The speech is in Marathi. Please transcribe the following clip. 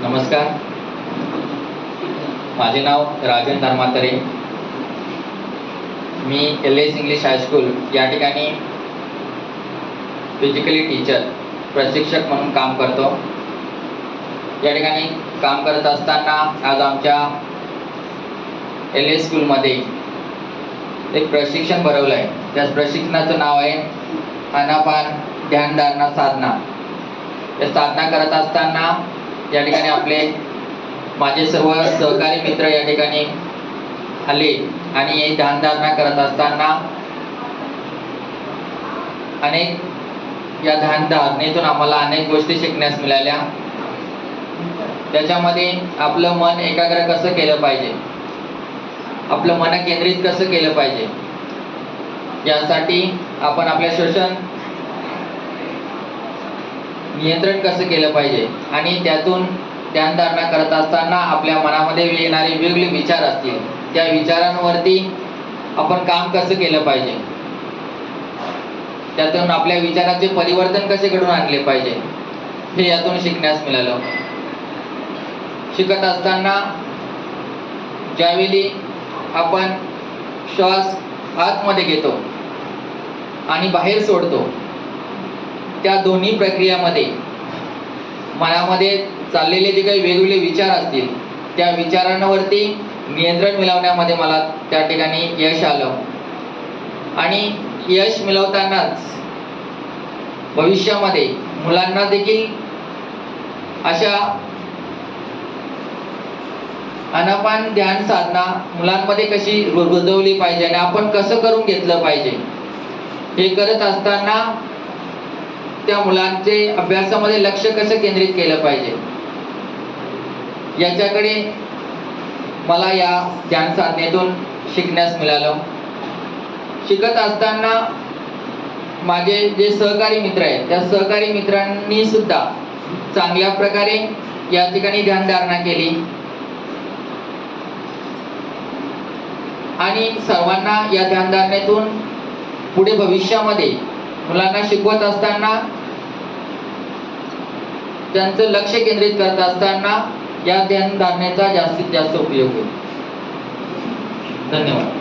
नमस्कार, माझे नाव राजन धर्मातरे. मी LS इंग्लिश हायस्कूल या ठिकाणी फिजिकली टीचर प्रशिक्षक म्हणून काम करतो. या ठिकाणी काम करत असताना आज आमच्या LS स्कूलमध्ये एक प्रशिक्षण भरवलं आहे. त्या प्रशिक्षणाचं नाव आहे आनापान ध्यानधारणा साधना. या साधना करत असताना या ठिकाणी आपले माझे सर्व सहकारी मित्र या ठिकाणी आले आणि हे ध्यानधारणा करत असताना अनेक या ध्यानधारणेतून आम्हाला अनेक गोष्टी शिकण्यास मिळाल्या. त्याच्यामध्ये आपलं मन एकाग्र कसं केलं पाहिजे, आपलं मन केंद्रित कसं केलं पाहिजे, यासाठी आपण आपल्या श्वसन नियंत्रण कसं केलं पाहिजे आणि त्यातून ध्यानधारणा करत असताना आपल्या मनामध्ये येणारे वेगवेगळे विचार असतील, त्या विचारांवरती आपण काम कसं केलं पाहिजे, त्यातून आपल्या विचाराचे परिवर्तन कसे घडवून आणले पाहिजे, हे यातून शिकण्यास मिळालं. शिकत असताना ज्यावेळी आपण श्वास आतमध्ये घेतो आणि बाहेर सोडतो, त्या दोन्ही प्रक्रियामध्ये मनामध्ये चाललेले जे काही वेगवेगळे विचार असतील, त्या विचारांवरती नियंत्रण मिळवण्यामध्ये मला त्या ठिकाणी यश आलं. आणि यश मिळवतानाच भविष्यामध्ये मुलांना देखील अशा आनापान ध्यान साधना मुलांमध्ये कशी रुजवली पाहिजे आणि आपण कसं करून घेतलं पाहिजे, हे करत असताना त्या मुलांचे अभ्यासामध्ये लक्ष कसं केंद्रित केलं पाहिजे, याच्याकडे मला या ध्यान साधनेतून शिकण्यास मिळालं. शिकत असताना माझे जे सहकारी मित्र आहेत, त्या सहकारी मित्रांनी सुद्धा चांगल्या प्रकारे या ठिकाणी ध्यानधारणा केली आणि सर्वांना या ध्यानधारणेतून पुढे भविष्यामध्ये मुलांना शिकवत असताना त्यांचं लक्ष केंद्रित करत असताना या ध्यानधारणेचा जास्तीत जास्त उपयोग होईल. धन्यवाद.